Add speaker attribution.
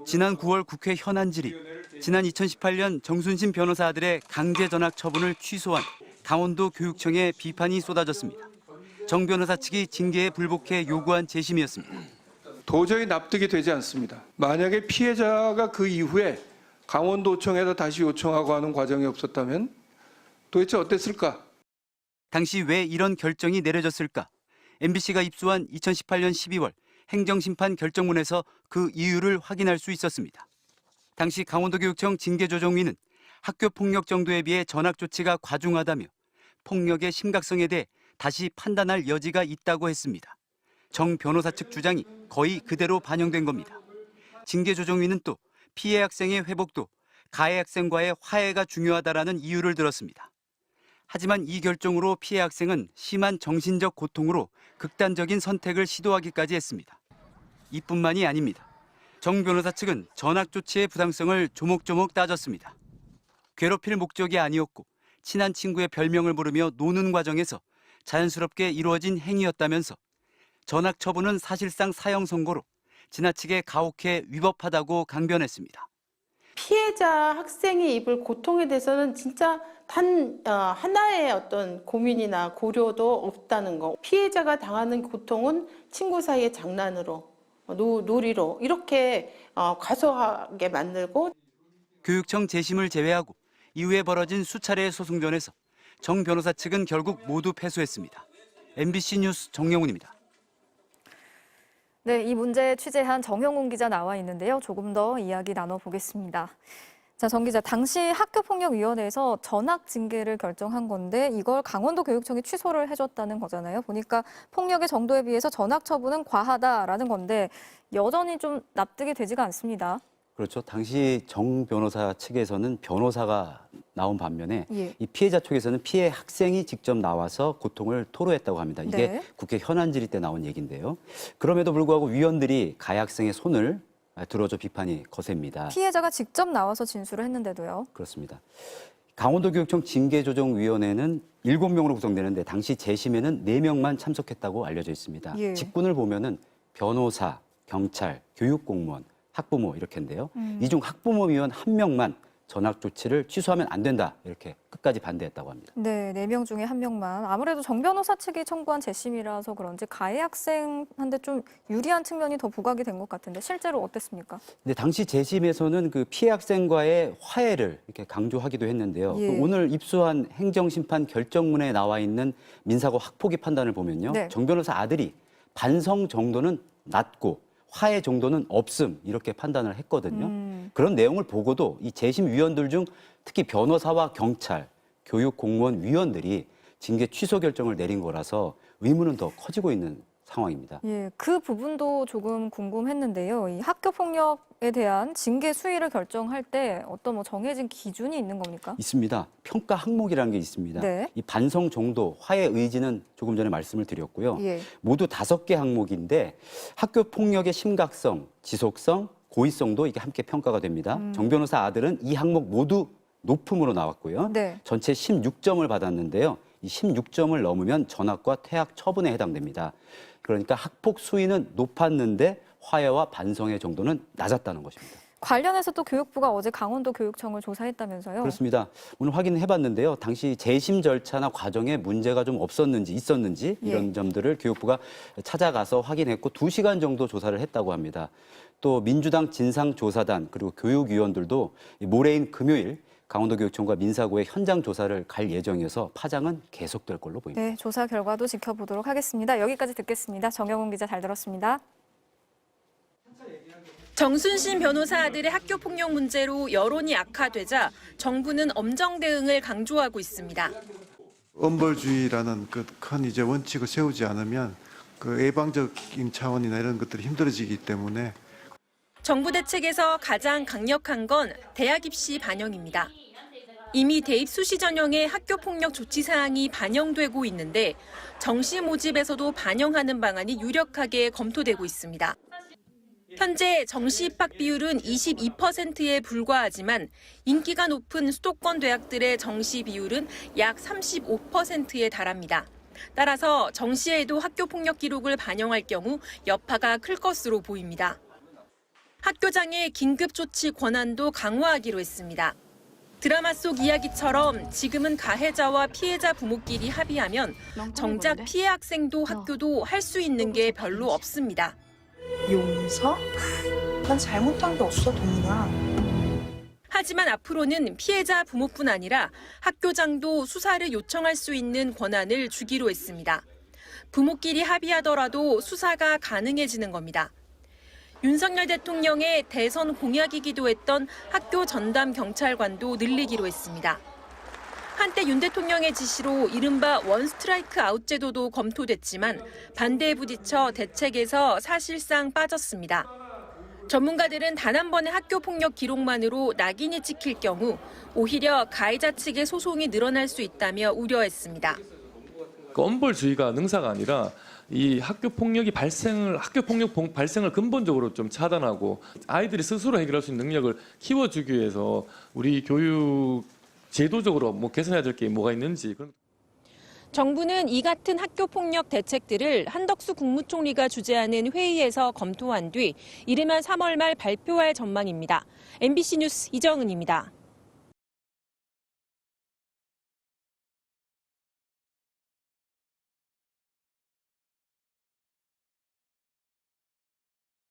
Speaker 1: 지난 9월 국회 현안 질의, 지난 2018년 정순신 변호사 아들의 강제 전학 처분을 취소한 강원도 교육청에 비판이 쏟아졌습니다. 정 변호사 측이 징계에 불복해 요구한 재심이었습니다.
Speaker 2: 도저히 납득이 되지 않습니다. 만약에 피해자가 그 이후에 강원도청에다 다시 요청하고 하는 과정이 없었다면 도대체 어땠을까?
Speaker 1: 당시 왜 이런 결정이 내려졌을까? MBC가 입수한 2018년 12월 행정심판 결정문에서 그 이유를 확인할 수 있었습니다. 당시 강원도교육청 징계조정위는 학교폭력 정도에 비해 전학 조치가 과중하다며 폭력의 심각성에 대해 다시 판단할 여지가 있다고 했습니다. 정 변호사 측 주장이 거의 그대로 반영된 겁니다. 징계조정위는 또 피해 학생의 회복도 가해 학생과의 화해가 중요하다라는 이유를 들었습니다. 하지만 이 결정으로 피해 학생은 심한 정신적 고통으로 극단적인 선택을 시도하기까지 했습니다. 이뿐만이 아닙니다. 정 변호사 측은 전학 조치의 부당성을 조목조목 따졌습니다. 괴롭힐 목적이 아니었고 친한 친구의 별명을 부르며 노는 과정에서 자연스럽게 이루어진 행위였다면서 전학 처분은 사실상 사형 선고로 지나치게 가혹해 위법하다고 강변했습니다.
Speaker 3: 피해자 학생이 입을 고통에 대해서는 진짜 단 하나의 어떤 고민이나 고려도 없다는 거. 피해자가 당하는 고통은 친구 사이의 장난으로, 놀이로 이렇게 과소하게 만들고.
Speaker 1: 교육청 재심을 제외하고 이후에 벌어진 수차례의 소송전에서 정 변호사 측은 결국 모두 패소했습니다. MBC 뉴스 정영훈입니다.
Speaker 4: 네, 이 문제 취재한 정영훈 기자 나와 있는데요. 조금 더 이야기 나눠보겠습니다. 자, 정 기자, 당시 학교폭력위원회에서 전학 징계를 결정한 건데 이걸 강원도 교육청이 취소를 해줬다는 거잖아요. 보니까 폭력의 정도에 비해서 전학 처분은 과하다라는 건데 여전히 좀 납득이 되지가 않습니다.
Speaker 5: 그렇죠. 당시 정 변호사 측에서는 변호사가 나온 반면에
Speaker 4: 예.
Speaker 5: 이 피해자 쪽에서는 피해 학생이 직접 나와서 고통을 토로했다고 합니다. 이게
Speaker 4: 네.
Speaker 5: 국회 현안 질의 때 나온 얘기인데요. 그럼에도 불구하고 위원들이 가해 학생의 손을 들어줘 비판이 거셉니다.
Speaker 4: 피해자가 직접 나와서 진술을 했는데도요.
Speaker 5: 그렇습니다. 강원도교육청 징계조정위원회는 7명으로 구성되는데 당시 재심에는 4명만 참석했다고 알려져 있습니다.
Speaker 4: 예.
Speaker 5: 직군을 보면은 변호사, 경찰, 교육공무원, 학부모 이렇게인데요. 이 중 학부모위원 1명만 전학 조치를 취소하면 안 된다 이렇게 끝까지 반대했다고 합니다.
Speaker 4: 네, 4명 중에 1명만. 아무래도 정 변호사 측이 청구한 재심이라서 그런지 가해 학생한테 좀 유리한 측면이 더 부각이 된 것 같은데 실제로 어땠습니까?
Speaker 5: 근데 당시 재심에서는 그 피해 학생과의 화해를 이렇게 강조하기도 했는데요.
Speaker 4: 예.
Speaker 5: 오늘 입수한 행정심판 결정문에 나와 있는 민사고 학폭위 판단을 보면요.
Speaker 4: 네.
Speaker 5: 정 변호사 아들이 반성 정도는 낮고 화해 정도는 없음 이렇게 판단을 했거든요. 그런 내용을 보고도 이 재심 위원들 중 특히 변호사와 경찰, 교육 공무원 위원들이 징계 취소 결정을 내린 거라서 의문은 더 커지고 있는 상황입니다.
Speaker 4: 예, 그 부분도 조금 궁금했는데요. 이 학교 폭력에 대한 징계 수위를 결정할 때 어떤 뭐 정해진 기준이 있는 겁니까?
Speaker 5: 있습니다. 평가 항목이라는 게 있습니다.
Speaker 4: 네.
Speaker 5: 이 반성 정도, 화해 의지는 조금 전에 말씀을 드렸고요.
Speaker 4: 예.
Speaker 5: 모두 5개 항목인데 학교 폭력의 심각성, 지속성, 고의성도 이게 함께 평가가 됩니다. 정 변호사 아들은 이 항목 모두 높음으로 나왔고요.
Speaker 4: 네.
Speaker 5: 전체 16점을 받았는데요. 이 16점을 넘으면 전학과 퇴학 처분에 해당됩니다. 그러니까 학폭 수위는 높았는데 화해와 반성의 정도는 낮았다는 것입니다.
Speaker 4: 관련해서 또 교육부가 어제 강원도 교육청을 조사했다면서요?
Speaker 5: 그렇습니다. 오늘 확인해봤는데요. 당시 재심 절차나 과정에 문제가 좀 없었는지 있었는지 이런
Speaker 4: 예.
Speaker 5: 점들을 교육부가 찾아가서 확인했고 2시간 정도 조사를 했다고 합니다. 또 민주당 진상조사단 그리고 교육위원들도 모레인 금요일 강원도교육청과 민사고의 현장 조사를 갈 예정이어서 파장은 계속될 걸로 보입니다.
Speaker 4: 네, 조사 결과도 지켜보도록 하겠습니다. 여기까지 듣겠습니다. 정영훈 기자 잘 들었습니다.
Speaker 6: 정순신 변호사 아들의 학교 폭력 문제로 여론이 악화되자 정부는 엄정 대응을 강조하고 있습니다.
Speaker 7: 엄벌주의라는 그 큰 이제 원칙을 세우지 않으면 그 예방적인 차원이나 이런 것들이 힘들어지기 때문에
Speaker 6: 정부 대책에서 가장 강력한 건 대학 입시 반영입니다. 이미 대입 수시 전형에 학교 폭력 조치 사항이 반영되고 있는데 정시 모집에서도 반영하는 방안이 유력하게 검토되고 있습니다. 현재 정시 입학 비율은 22%에 불과하지만 인기가 높은 수도권 대학들의 정시 비율은 약 35%에 달합니다. 따라서 정시에도 학교 폭력 기록을 반영할 경우 여파가 클 것으로 보입니다. 학교장의 긴급조치 권한도 강화하기로 했습니다. 드라마 속 이야기처럼 지금은 가해자와 피해자 부모끼리 합의하면 정작 피해 학생도 학교도 할 수 있는 게 별로 없습니다.
Speaker 8: 용서? 난 잘못한 게 없어, 동훈아.
Speaker 6: 하지만 앞으로는 피해자 부모뿐 아니라 학교장도 수사를 요청할 수 있는 권한을 주기로 했습니다. 부모끼리 합의하더라도 수사가 가능해지는 겁니다. 윤석열 대통령의 대선 공약이기도 했던 학교 전담 경찰관도 늘리기로 했습니다. 한때 윤 대통령의 지시로 이른바 원스트라이크 아웃 제도도 검토됐지만 반대에 부딪혀 대책에서 사실상 빠졌습니다. 전문가들은 단 한 번의 학교 폭력 기록만으로 낙인이 찍힐 경우 오히려 가해자 측의 소송이 늘어날 수 있다며 우려했습니다.
Speaker 9: 엄벌주의가 능사가 아니라 이 학교 폭력 발생을 근본적으로 좀 차단하고 아이들이 스스로 해결할 수 있는 능력을 키워주기 위해서 우리 교육 제도적으로 개선해야 될 게 뭐가 있는지.
Speaker 6: 정부는 이 같은 학교 폭력 대책들을 한덕수 국무총리가 주재하는 회의에서 검토한 뒤 이르면 3월 말 발표할 전망입니다. MBC 뉴스 이정은입니다.